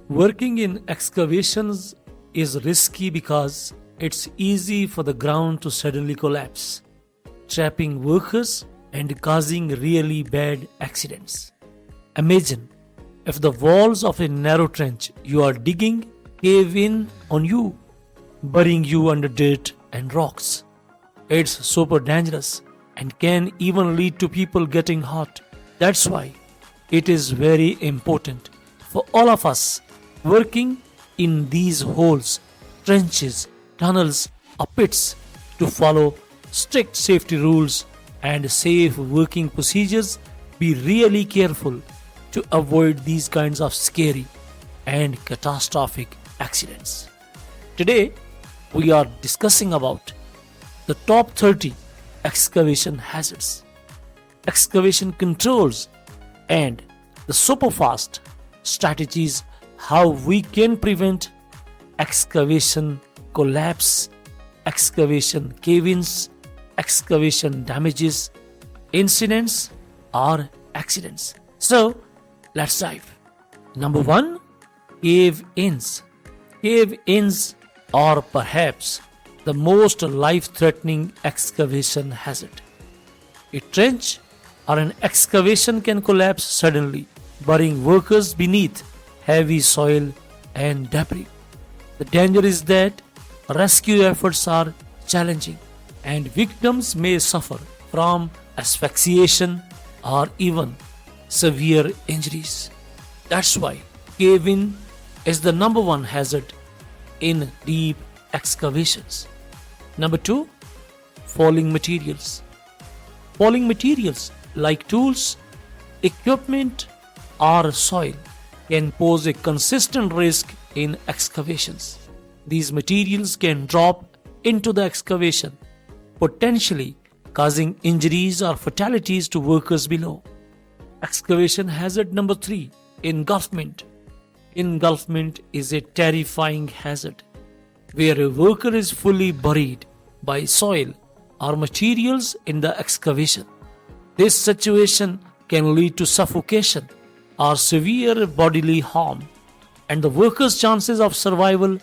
Working in excavations is risky because it's easy for the ground to suddenly collapse, trapping workers and causing really bad accidents. Imagine if the walls of a narrow trench you are digging cave in on you, burying you under dirt and rocks. It's super dangerous and can even lead to people getting hurt. That's why it is very important for all of us working in these holes, trenches, tunnels, or pits to follow strict safety rules and safe working procedures. Be really careful to avoid these kinds of scary and catastrophic accidents. Today, we are discussing about the top 30 excavation hazards, excavation controls, and the super fast strategies how we can prevent excavation collapse, excavation cave-ins, excavation damages, incidents, or accidents. So, let's dive. Number 1, cave-ins. Cave-ins are perhaps the most life-threatening excavation hazard. A trench or an excavation can collapse suddenly, burying workers beneath heavy soil and debris. The danger is that rescue efforts are challenging and victims may suffer from asphyxiation or even severe injuries. That's why cave-in is the number one hazard in deep excavations. Number 2, falling materials. Falling materials like tools, equipment, or soil can pose a consistent risk in excavations. These materials can drop into the excavation, potentially causing injuries or fatalities to workers below. Excavation hazard number 3, engulfment. Engulfment is a terrifying hazard where a worker is fully buried by soil or materials in the excavation. This situation can lead to suffocation or severe bodily harm, and the worker's chances of survival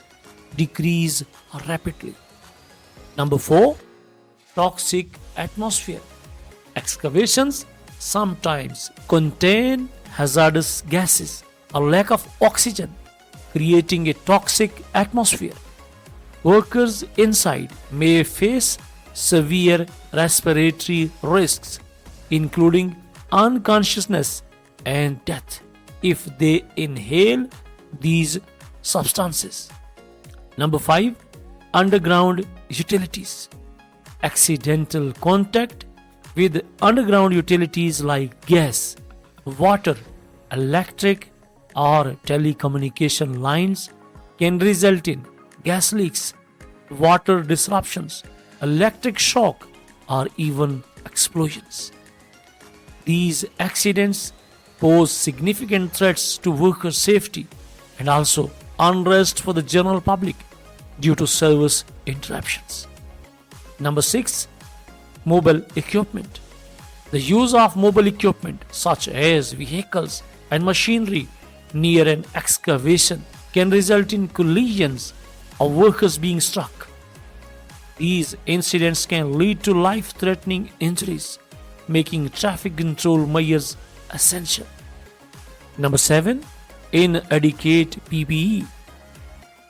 decrease rapidly. Number 4, toxic atmosphere. Excavations sometimes contain hazardous gases or lack of oxygen, creating a toxic atmosphere. Workers inside may face severe respiratory risks, including unconsciousness and death if they inhale these substances. Number 5, underground utilities. Accidental contact with underground utilities like gas, water, electric, or telecommunication lines can result in gas leaks, water disruptions, electric shock, or even explosions. These accidents pose significant threats to worker safety and also unrest for the general public due to service interruptions. Number 6, mobile equipment. The use of mobile equipment such as vehicles and machinery near an excavation can result in collisions or workers being struck. These incidents can lead to life-threatening injuries, making traffic control measures essential. Number 7, inadequate PPE.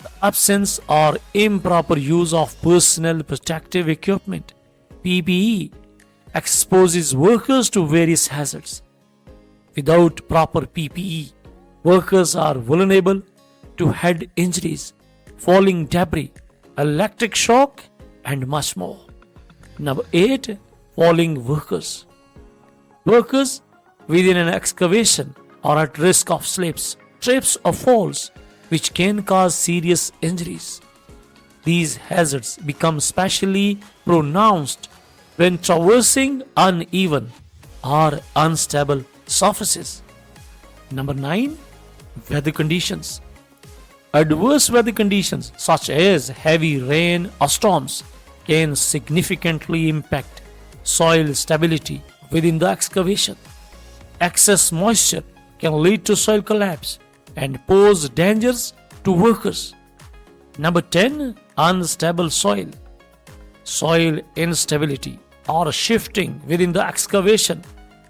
The absence or improper use of personal protective equipment, PPE, exposes workers to various hazards. Without proper PPE, workers are vulnerable to head injuries, falling debris, electric shock, and much more. Number 8, falling workers. Workers within an excavation are at risk of slips, trips, or falls, which can cause serious injuries. These hazards become especially pronounced when traversing uneven or unstable surfaces. Number 9, weather conditions. Adverse weather conditions such as heavy rain or storms can significantly impact soil stability within the excavation. Excess moisture can lead to soil collapse, and pose dangers to workers. Number 10. Unstable soil. Soil instability or shifting within the excavation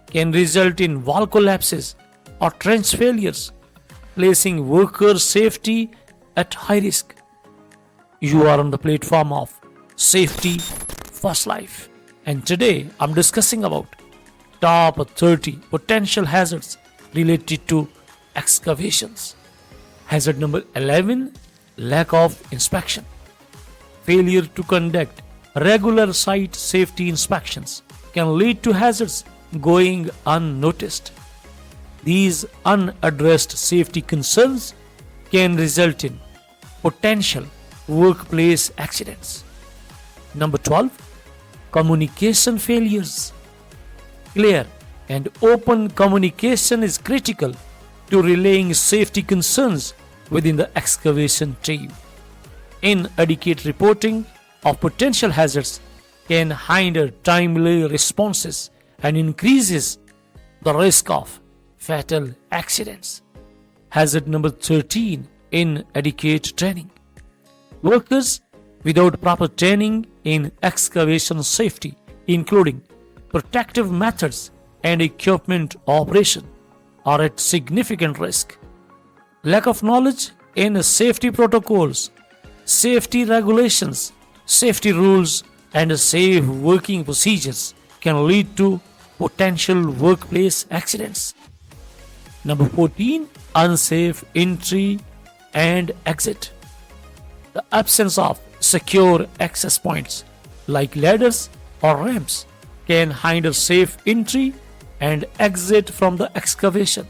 can result in wall collapses or trench failures, placing workers' safety at high risk. You are on the platform of Safety First Life, and today I'm discussing about top 30 potential hazards related to excavations. Hazard number 11. Lack of inspection. Failure to conduct regular site safety inspections can lead to hazards going unnoticed. These unaddressed safety concerns can result in potential workplace accidents. Number 12. Communication failures. Clear and open communication is critical to relaying safety concerns within the excavation team. Inadequate reporting of potential hazards can hinder timely responses and increases the risk of fatal accidents. Hazard number 13. Inadequate training. Workers without proper training in excavation safety, including protective methods and equipment operation, are at significant risk. Lack of knowledge in safety protocols, safety regulations, safety rules, and safe working procedures can lead to potential workplace accidents. Number 14. Unsafe entry and exit. The absence of secure access points like ladders or ramps can hinder safe entry and exit from the excavation.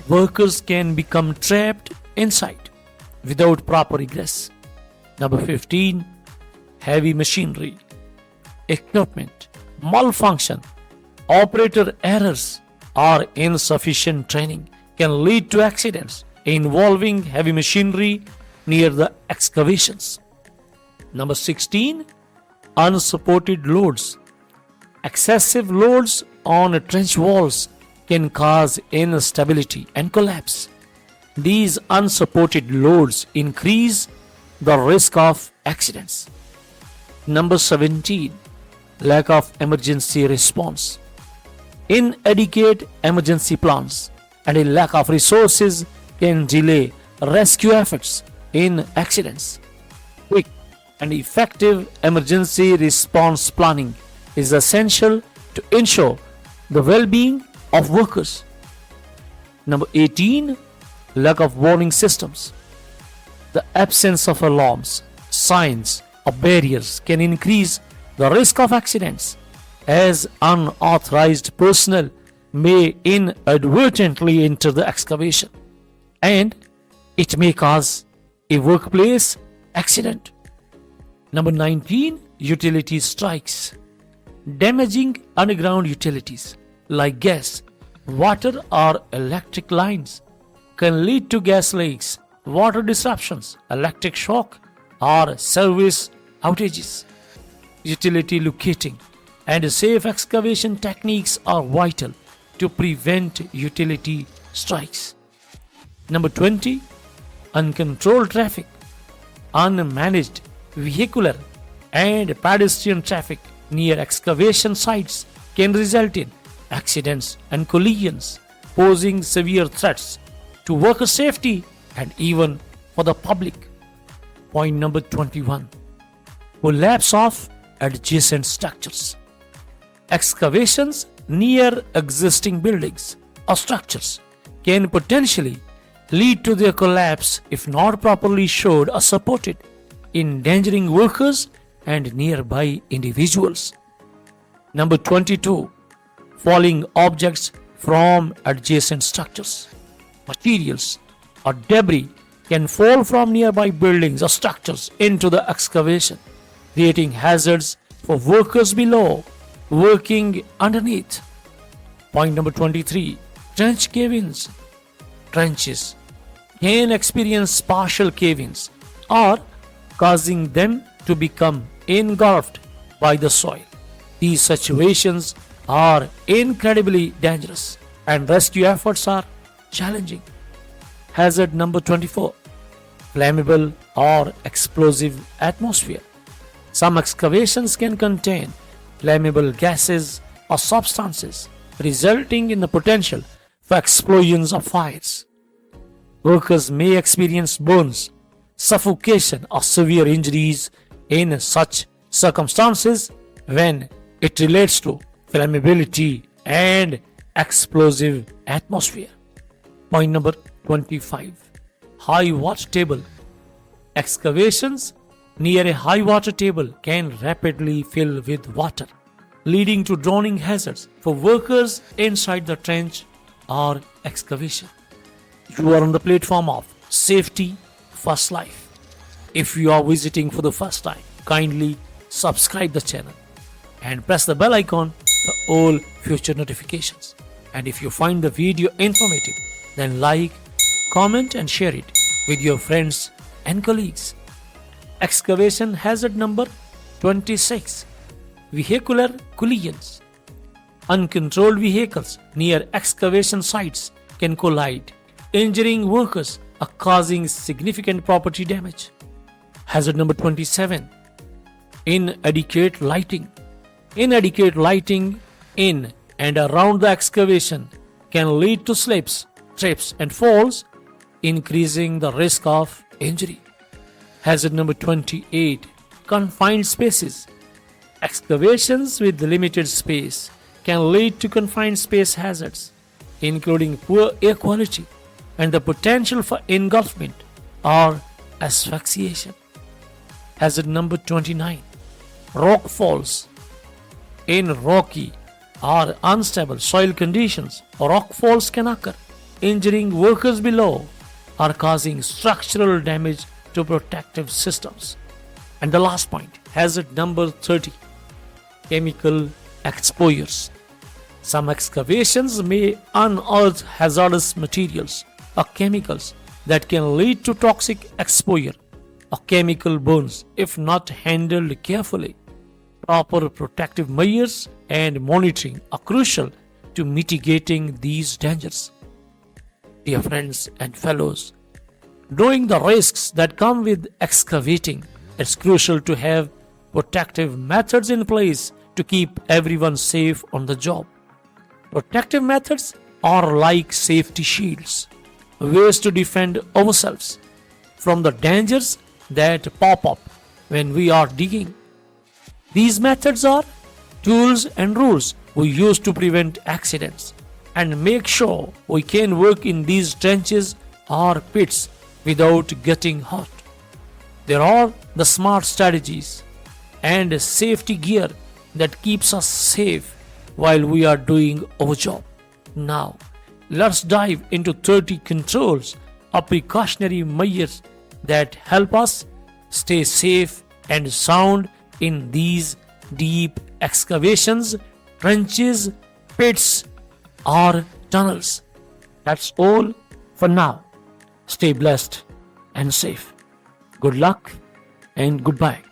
Workers can become trapped inside without proper egress. Number 15. Heavy machinery, equipment malfunction, operator errors, or insufficient training can lead to accidents involving heavy machinery near the excavations. Number 16. Unsupported loads. Excessive loads on trench walls can cause instability and collapse. These unsupported loads increase the risk of accidents. Number 17. Lack of emergency response. Inadequate emergency plans and a lack of resources can delay rescue efforts in accidents. Quick and effective emergency response planning is essential to ensure the well-being of workers. Number 18. Lack of warning systems. The absence of alarms, signs, or barriers can increase the risk of accidents, as unauthorized personnel may inadvertently enter the excavation, and it may cause a workplace accident. Number 19. Utility strikes. Damaging underground utilities like gas, water, or electric lines can lead to gas leaks, water disruptions, electric shock, or service outages. Utility locating and safe excavation techniques are vital to prevent utility strikes. Number 20. Uncontrolled traffic. Unmanaged vehicular and pedestrian traffic near excavation sites can result in accidents and collisions, posing severe threats to worker safety and even for the public. Point number 21. Collapse of adjacent structures. Excavations near existing buildings or structures can potentially lead to their collapse if not properly shored or supported, endangering workers and nearby individuals. Number 22. Falling objects from adjacent structures. Materials or debris can fall from nearby buildings or structures into the excavation, creating hazards for workers below working underneath. Point number 23. Trench cave-ins. Trenches can experience partial cave-ins or causing them to become engulfed by the soil. These situations are incredibly dangerous and rescue efforts are challenging. Hazard number 24. Flammable or explosive atmosphere. Some excavations can contain flammable gases or substances, resulting in the potential for explosions or fires. Workers may experience burns, suffocation, or severe injuries in such circumstances when it relates to flammability and explosive atmosphere. Point number 25. High water table. Excavations near a high water table can rapidly fill with water, leading to drowning hazards for workers inside the trench or excavation. You are on the platform of Safety First Life. If you are visiting for the first time, kindly subscribe the channel and press the bell icon for all future notifications. And if you find the video informative, then like, comment and share it with your friends and colleagues. Excavation hazard number 26. Vehicular collisions. Uncontrolled vehicles near excavation sites can collide, injuring workers or causing significant property damage. Hazard number 27. Inadequate lighting. Inadequate lighting in and around the excavation can lead to slips, trips and falls, increasing the risk of injury. Hazard number 28. Confined spaces. Excavations with limited space can lead to confined space hazards, including poor air quality and the potential for engulfment or asphyxiation. Hazard number 29. Rock falls. In rocky or unstable soil conditions, rock falls can occur, injuring workers below or causing structural damage to protective systems. And the last point, hazard number 30. Chemical exposures. Some excavations may unearth hazardous materials or chemicals that can lead to toxic exposure or chemical burns if not handled carefully. Proper protective measures and monitoring are crucial to mitigating these dangers. Dear friends and fellows, knowing the risks that come with excavating, it's crucial to have protective methods in place to keep everyone safe on the job. Protective methods are like safety shields, ways to defend ourselves from the dangers that pop up when we are digging. These methods are tools and rules we use to prevent accidents and make sure we can work in these trenches or pits without getting hurt. There are the smart strategies and safety gear that keeps us safe while we are doing our job. Now, let's dive into 30 controls or precautionary measures that help us stay safe and sound in these deep excavations, trenches, pits, or tunnels. That's all for now. Stay blessed and safe. Good luck and goodbye.